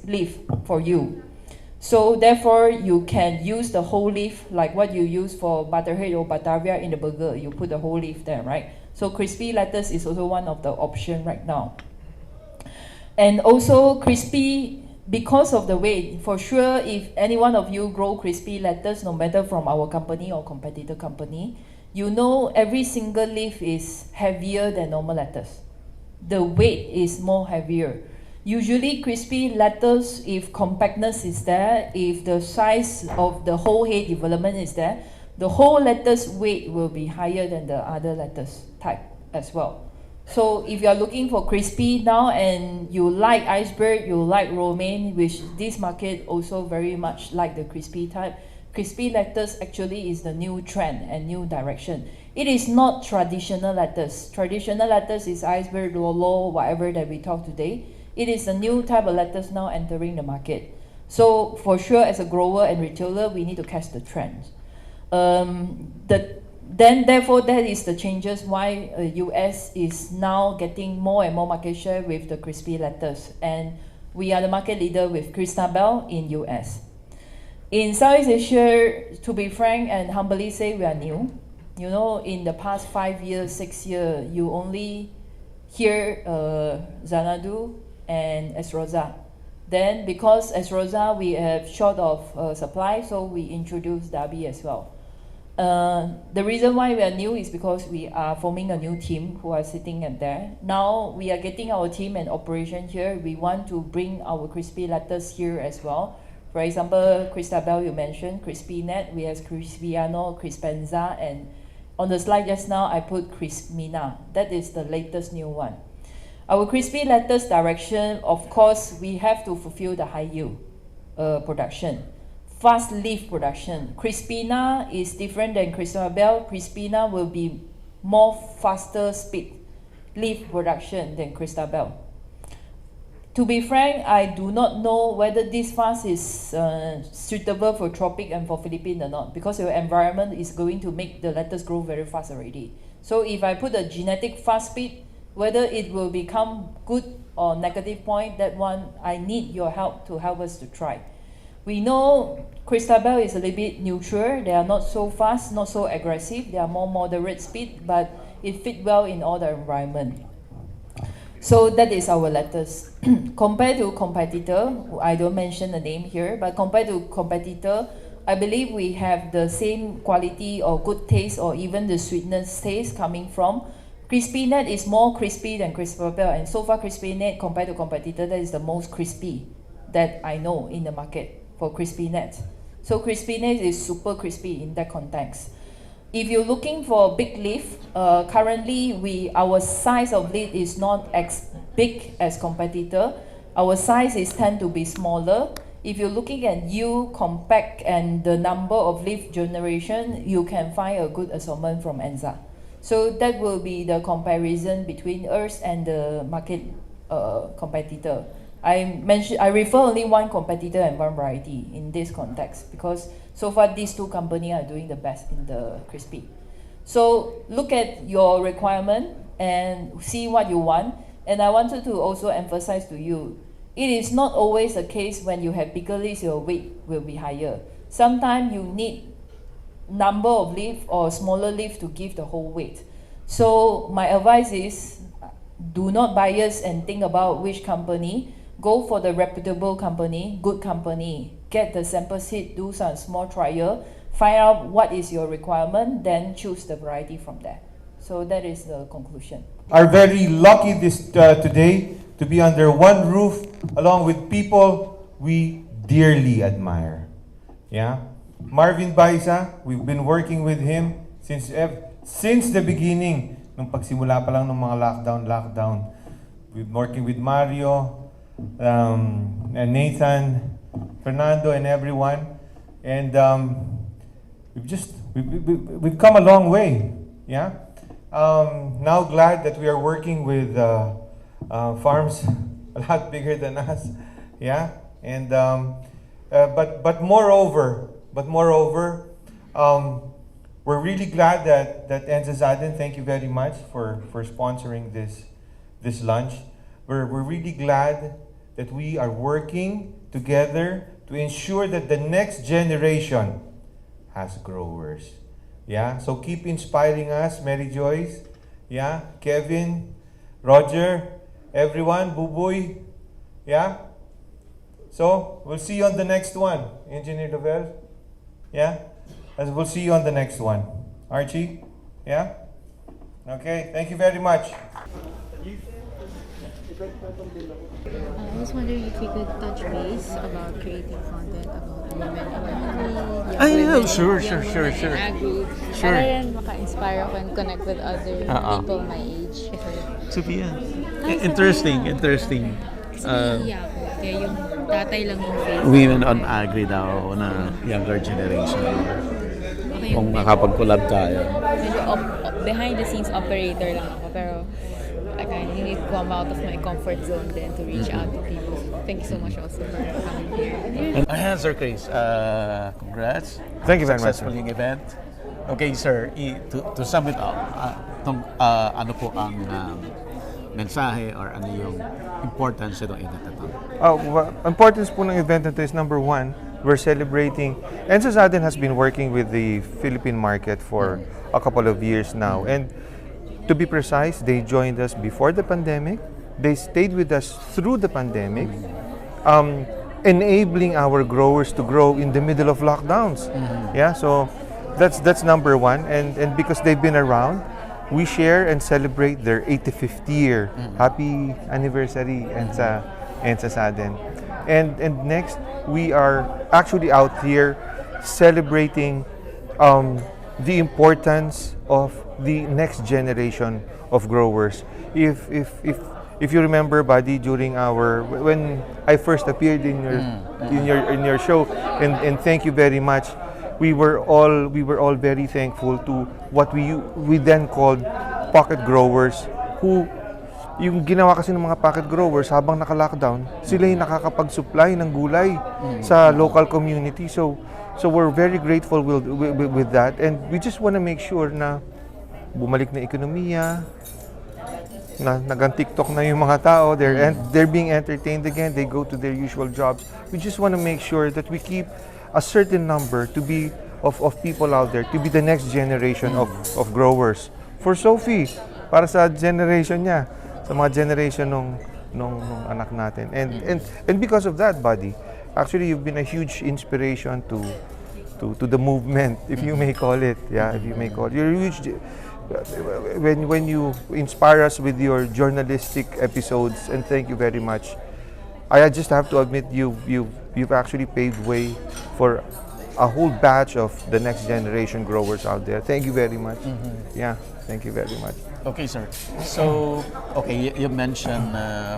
Speaker 5: leaf for you. So therefore, you can use the whole leaf like what you use for butterhead or batavia in the burger. You put the whole leaf there, right? So crispy lettuce is also one of the options right now. And also crispy, because of the weight, for sure, if any one of you grow crispy lettuce, no matter from our company or competitor company, you know every single leaf is heavier than normal lettuce. The weight is more heavier. Usually crispy lettuce, if compactness is there, if the size of the whole head development is there, the whole lettuce weight will be higher than the other lettuce type as well. So if you are looking for crispy now and you like iceberg, you like romaine, which this market also very much like the crispy type, crispy lettuce actually is the new trend and new direction. It is not traditional lettuce. Traditional lettuce is iceberg, lolo, whatever that we talk today. It is a new type of lettuce now entering the market. So for sure, as a grower and retailer, we need to catch the trends. Therefore, that is the changes why US is now getting more and more market share with the crispy lettuce. And we are the market leader with Cristabel in US. In Southeast Asia, to be frank and humbly say, we are new. You know, in the past 5 years, 6 years, you only hear Xanadu and Esrosa. Then because as Rosa, we have short of supply, so we introduced Dhabi as well. The reason why we are new is because we are forming a new team who are sitting at there. Now we are getting our team and operation here. We want to bring our crispy lettuce here as well. For example, Cristabel you mentioned, Crispy Net, we have Crispiano, Crispenza, and on the slide just now I put Crispmina. That is the latest new one. Our crispy lettuce direction, of course, we have to fulfill the high yield production. Fast leaf production. Crispina is different than Cristabel. Crispina will be more faster speed leaf production than Cristabel. To be frank, I do not know whether this fast is suitable for tropic and for Philippines or not, because your environment is going to make the lettuce grow very fast already. So if I put a genetic fast speed, whether it will become good or negative point, that one I need your help to help us to try. We know Cristabel is a little bit neutral. They are not so fast, not so aggressive. They are more moderate speed, but it fit well in all the environment. So that is our lettuce. Compared to competitor, I don't mention the name here, but compared to competitor, I believe we have the same quality or good taste or even the sweetness taste coming from. Crispy Net is more crispy than Cristabel, and so far Crispy Net compared to competitor, that is the most crispy that I know in the market for Crispy Net. So Crispy Net is super crispy in that context. If you're looking for a big leaf, currently our size of leaf is not as big as competitor. Our size is tend to be smaller. If you're looking at yield, compact, and the number of leaf generation, you can find a good assortment from Enza. So that will be the comparison between us and the market competitor. I refer only one competitor and one variety in this context, because so far these two companies are doing the best in the crispy. So look at your requirement and see what you want. And I wanted to also emphasize to you, it is not always the case when you have bigger leaves, your weight will be higher. Sometimes you need number of leaf or smaller leaf to give the whole weight. So my advice is, do not bias and think about which company. Go for the reputable company, good company. Get the sample seed, do some small trial, find out what is your requirement, then choose the variety from there. So that is the conclusion.
Speaker 12: Are very lucky today to be under one roof along with people we dearly admire. Yeah, Marvin Baisa, we've been working with him since the beginning, nung pagsimula pa lang ng mga lockdown. We've been working with Mario, and Nathan, Fernando, and everyone, and we've come a long way. Yeah. Now glad that we are working with farms a lot bigger than us. Yeah. And but moreover, we're really glad that Enza Zaden, thank you very much for sponsoring this lunch. We're really glad that we are working together to ensure that the next generation has growers. Yeah, so keep inspiring us, Mary Joyce, yeah, Kevin, Roger, everyone, Buboy, yeah. So we'll see you on the next one, Engineer Dovel, yeah. As we'll see you on the next one, Archie, yeah. Okay, thank you very much.
Speaker 13: I was wondering if you could touch base about creating content about women
Speaker 1: Sure.
Speaker 13: agri.
Speaker 1: Sure.
Speaker 13: Para rin maka-inspire ako and connect with other people my age.
Speaker 1: So, interesting.
Speaker 13: Kasi naiiyak ako. Kaya yung tatay lang yung face.
Speaker 1: Women on Agri daw na younger generation.
Speaker 13: Okay,
Speaker 1: Kung makapag-collab tayo.
Speaker 13: Medyo behind the scenes operator lang ako. Pero I kind of need to come out of my comfort zone then to reach out to people. Thank you so much also for coming here.
Speaker 1: And Sir Chris, congrats.
Speaker 12: Thank you very much.
Speaker 1: Successful yung event. Okay, sir, to sum it up, ano po ang mensahe or ano yung importance itong event na ito?
Speaker 12: Importance po ng event na ito is number one, we're celebrating. Enza Zaden has been working with the Philippine market for a couple of years now. And to be precise, they joined us before the pandemic. They stayed with us through the pandemic. enabling our growers to grow in the middle of lockdowns. Yeah, so that's number one. And because they've been around, we share and celebrate their 85th year. Happy anniversary, Ensa Saden. And next, we are actually out here celebrating the importance of the next generation of growers. If you remember, Buddy, during when I first appeared in your show, and thank you very much. We were all very thankful to what we then called pocket growers, who yung ginawa kasi ng mga pocket growers habang naka-lockdown, sila yung nakakapag-supply ng gulay sa local community. So we're very grateful with that, and we just want to make sure na bumalik na ekonomiya, na nag-TikTok na yung mga tao, they're being entertained again, they go to their usual jobs. We just want to make sure that we keep a certain number to be of people out there to be the next generation of growers. For Sophie, para sa generation niya, sa mga generation nung anak natin. And because of that, Buddy, actually you've been a huge inspiration to the movement, if you may call it. Yeah, if you may call it. You're a huge when you inspire us with your journalistic episodes, and thank you very much. I just have to admit you've actually paved way for a whole batch of the next generation growers out there. Thank you very much. Yeah, thank you very much.
Speaker 1: Okay, sir. So, okay, you mentioned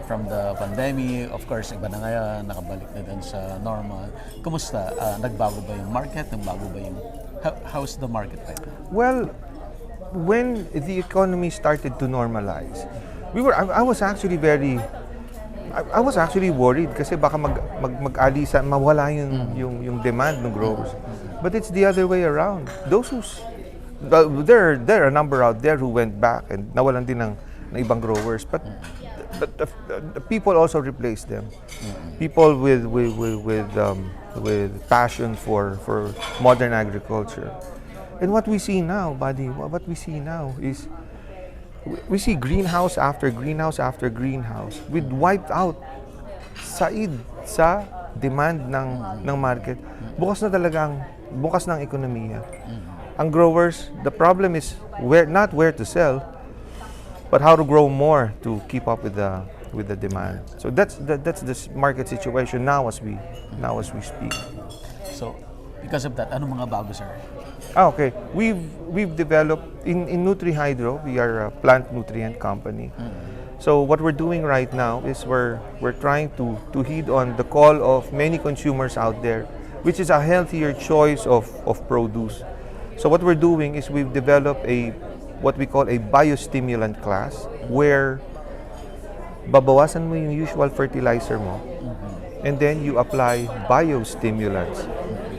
Speaker 1: from the pandemic, of course, iba na ngayon, nakabalik na din sa normal. Kumusta? Nagbago ba yung market? How's the market right now?
Speaker 12: Well, when the economy started to normalize, I was actually worried kasi baka mag-alisan, mawala yung demand ng growers. But it's the other way around. There are a number out there who went back and nawalan din ng ibang growers. But the people also replaced them. People with passion for modern agriculture. And what we see now, Buddy, what we see now is we see greenhouse after greenhouse after greenhouse with wiped out said sa demand ng market. Bukas ng ekonomiya. Ang growers, the problem is not where to sell, but how to grow more to keep up with the demand. So that's the market situation now as we speak.
Speaker 1: So, because of that, ano mga bago, sir?
Speaker 12: Okay. We've developed in NutriHydro, we are a plant nutrient company. So what we're doing right now is we're trying to heed on the call of many consumers out there, which is a healthier choice of produce. So what we're doing is we've developed what we call a biostimulant class, where babawasan mo yung usual fertilizer mo, and then you apply biostimulants.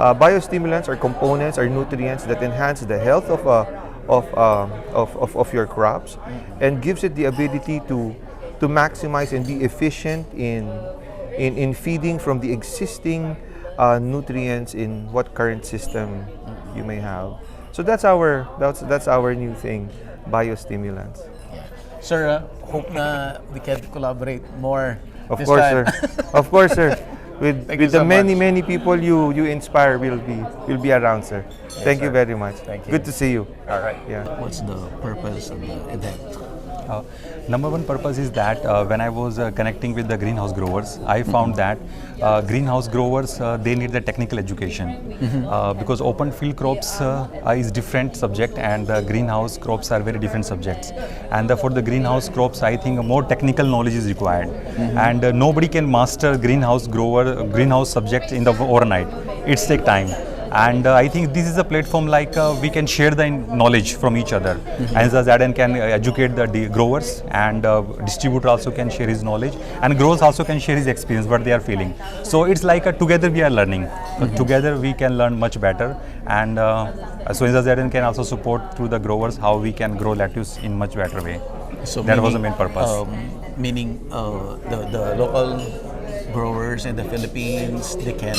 Speaker 12: Biostimulants are components, are nutrients that enhance the health of your crops, and gives it the ability to maximize and be efficient in feeding from the existing nutrients in what current system you may have. So that's our new thing, biostimulants.
Speaker 1: Sir, hope na we can collaborate more
Speaker 12: Of
Speaker 1: this
Speaker 12: course,
Speaker 1: time.
Speaker 12: sir. Of course, sir. With
Speaker 1: Thank you
Speaker 12: the
Speaker 1: so
Speaker 12: many people you inspire, will be around, sir.
Speaker 1: Yes,
Speaker 12: Thank you
Speaker 1: sir.
Speaker 12: very much.
Speaker 1: Thank you.
Speaker 12: Good to see you.
Speaker 1: All right.
Speaker 12: Yeah.
Speaker 1: What's the purpose of the event?
Speaker 3: Number one purpose is that when I was connecting with the greenhouse growers, I found that greenhouse growers, they need the technical education because open field crops is different subject, and the greenhouse crops are very different subjects. And for the greenhouse crops, I think more technical knowledge is required, and nobody can master greenhouse subject in the overnight. It's take time. And I think this is a platform like we can share the knowledge from each other. And Zaden can educate the growers, and distributor also can share his knowledge, and growers also can share his experience, what they are feeling. So it's like together we are learning. Together we can learn much better, and so Zaden can also support through the growers how we can grow lettuce in much better way.
Speaker 1: So
Speaker 3: that was the main purpose.
Speaker 1: Meaning the local growers in the Philippines, they can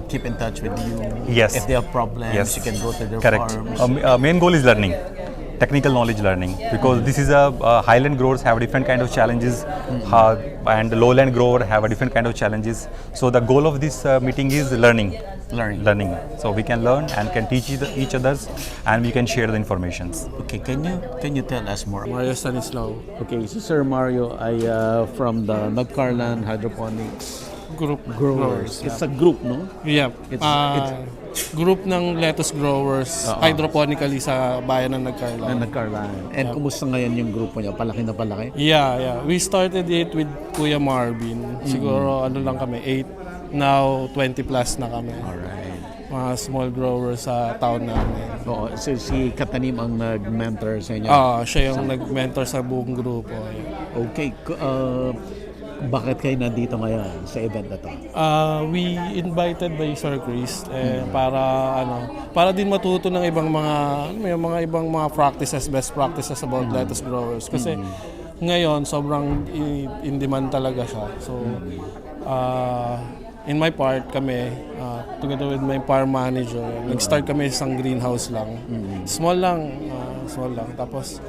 Speaker 1: keep in touch with you.
Speaker 3: Yes.
Speaker 1: If they have problems,
Speaker 3: Yes.
Speaker 1: you can go to their
Speaker 3: Correct.
Speaker 1: farms.
Speaker 3: Main goal is learning. technical knowledge learning, because this is a highland growers have different kind of challenges, and the lowland grower have a different kind of challenges. So the goal of this meeting is learning. So we can learn and can teach each others, and we can share the informations.
Speaker 1: Okay, can you tell us more?
Speaker 4: Mario Stanislao,
Speaker 1: Okay, si Sir Mario ay from the Nagcarlan Hydroponics
Speaker 4: group
Speaker 1: Growers. It's a group, no?
Speaker 4: Yeah.
Speaker 1: It's
Speaker 4: Group ng lettuce growers hydroponically sa bayan ng Nagcarlan.
Speaker 1: Nagcarlan. And kumusta ngayon yung grupo niyo? Palaki na palaki?
Speaker 4: Yeah. We started it with Kuya Marvin. Siguro ano lang kami, 8. Now 20 plus na kami.
Speaker 1: Alright.
Speaker 4: Mga small growers sa town namin.
Speaker 1: Oo, so si Katanim ang nag-mentor sa inyo?
Speaker 4: Siya yung nag-mentor sa buong grupo.
Speaker 1: Okay. Bakit kayo nandito ngayon sa event na to?
Speaker 4: We invited by Sir Chris para din matuto ng ibang mga ibang mga practices, best practices about lettuce growers kasi ngayon sobrang in demand talaga siya. So in my part kami together with my farm manager, nag-start kami sa isang greenhouse lang. Small lang. Tapos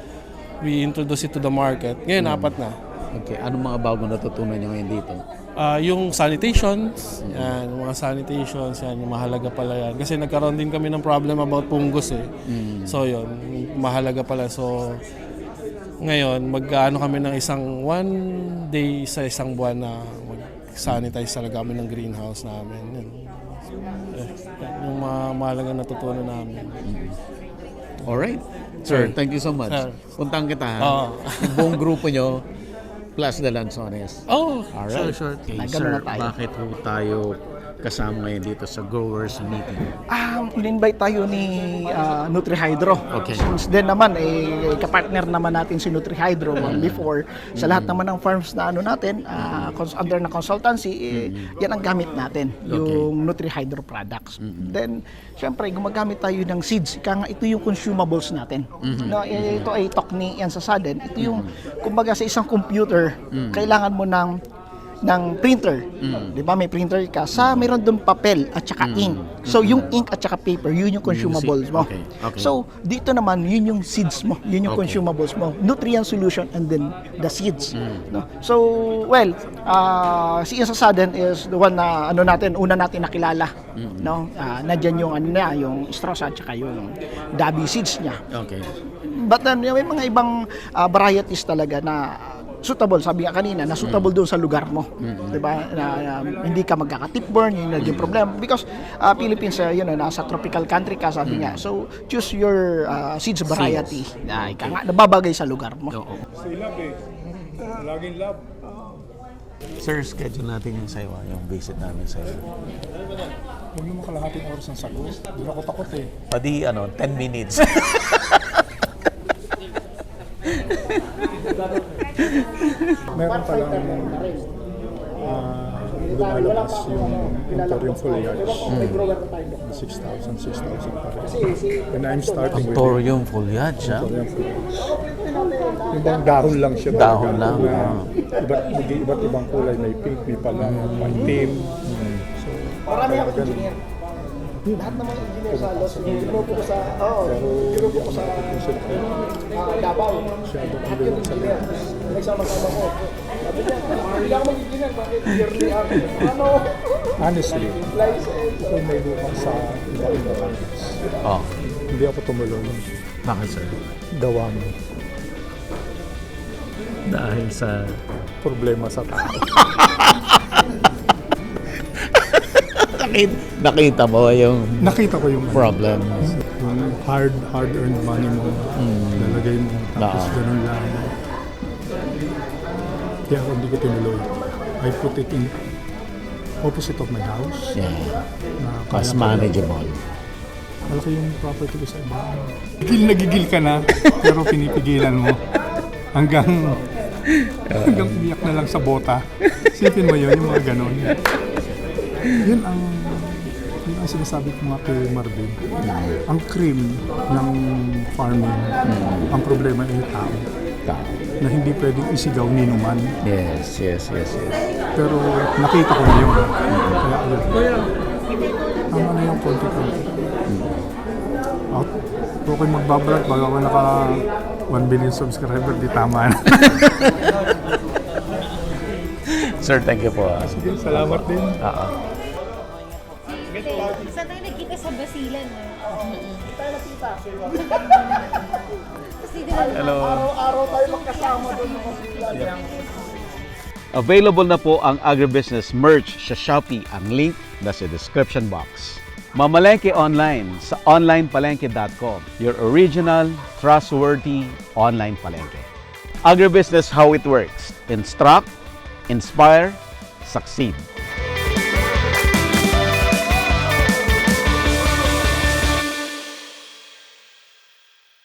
Speaker 4: we introduce it to the market. Ngayon 4 na.
Speaker 1: Okay, anong mga bagong natutunan niyo ngayon dito?
Speaker 4: Yung sanitations, yung mga sanitations, yung mahalaga pala yan. Kasi nagkaroon din kami ng problem about fungus So yun, mahalaga pala. So ngayon, mag-ano kami ng isang 1 day sa isang buwan na mag-sanitize talaga kami ng greenhouse namin. Yung mahalaga natutunan namin.
Speaker 1: Alright. Sir, thank you so much. Puntang kita ha. Yung buong grupo nyo, plus the Lanzones. Alright.
Speaker 4: Sure.
Speaker 1: Okay, sir, bakit ho tayo kasama ngayon dito sa growers meeting?
Speaker 11: In-invite tayo ni NutriHydro.
Speaker 1: Okay.
Speaker 11: Since then naman, kapartner naman natin si NutriHydro before. Sa lahat naman ng farms na natin, under na consultancy, yan ang gamit natin, yung NutriHydro products. Then, syempre, gumagamit tayo ng seeds. Ito yung consumables natin. No, ito ay Tokni yan sa Sudden. Ito yung, kumbaga sa isang computer, kailangan mo ng printer. Di ba? May printer ka. Mayroon doon papel at saka ink. So, yung ink at saka paper, yun yung consumables mo.
Speaker 1: Okay.
Speaker 11: So, dito naman, yun yung seeds mo. Yun yung consumables mo. Nutrient solution and then the seeds. No? So, well, si Isa Sudden is the one na una natin nakilala. No? Nandiyan yung yung Strosa at saka yung Dabi seeds niya.
Speaker 1: Okay.
Speaker 11: But then, may mga ibang varieties talaga na suitable, sabi nga kanina, na suitable doon sa lugar mo. Diba? Hindi ka magkaka-tip-burn, yun yung problema. Because Philippines, nasa tropical country ka, sabi nga. So, choose your seeds variety na nababagay sa lugar mo.
Speaker 14: Si Lab laging lab.
Speaker 1: Sir, schedule natin yung sayo, yung visit namin sa'yo.
Speaker 14: Huwag naman kalahating oras ng sagot. Doon ako takot
Speaker 1: Pati 10 minutes.
Speaker 14: Meron palang lumalabas yung Ontario foliage. 6,000 pa rin. And I'm starting with
Speaker 1: Ontario foliage, ha?
Speaker 14: Yung bang dahon lang siya.
Speaker 1: Dahon lang.
Speaker 14: Iba't ibang kulay. May pink, may pala, may team. So,
Speaker 11: marami ako engineer. Lahat ng mga engineer sa Los, ginupo ko sa Davao. Lahat yung engineer. Nagsama-sama ko. Sabi niya, hindi ako mag-engineer. Bakit yearly ako?
Speaker 14: Honestly, ito may lupa sa ibang countries. Hindi ako tumuloy.
Speaker 1: Bakit, sir?
Speaker 14: Gawa mo.
Speaker 1: Dahil sa
Speaker 14: problema sa tao.
Speaker 1: Nakita mo yung
Speaker 14: Nakita ko yung
Speaker 1: problem.
Speaker 14: Yung hard-earned money mo, lalagay mo, tapos ganun lang. Kaya ako hindi ko tinuloy. I put it in opposite of my house.
Speaker 1: Yeah. Mas manageable.
Speaker 14: Malaki yung property ko sa iba. Gigil ka na, pero pinipigilan mo. Hanggang umiyak na lang sa bota. Sipin mo yun, yung mga ganun. Yun ang sinasabi ko nga kay Marvin. Ang cream ng farming, ang problema ay tao. Na hindi pwedeng isigaw ni numan.
Speaker 1: Yes.
Speaker 14: Pero nakita ko na yun. Kaya tama na yung konti-konti. Kung ako'y magbablog, bago ako naka 1 billion subscriber, di tama na.
Speaker 1: Sir, thank you po.
Speaker 14: Sige, salamat din.
Speaker 1: Oo.
Speaker 13: Saan tayo nagkita sa Basilan?
Speaker 1: Hello.
Speaker 11: Araw-araw tayo magkasama doon.
Speaker 1: Available na po ang Agribusiness merch sa Shopee. Ang link nasa description box. Mamalengke online sa onlinepalengke.com, your original, trustworthy online palengke. Agribusiness, how it works. Instruct, inspire, succeed.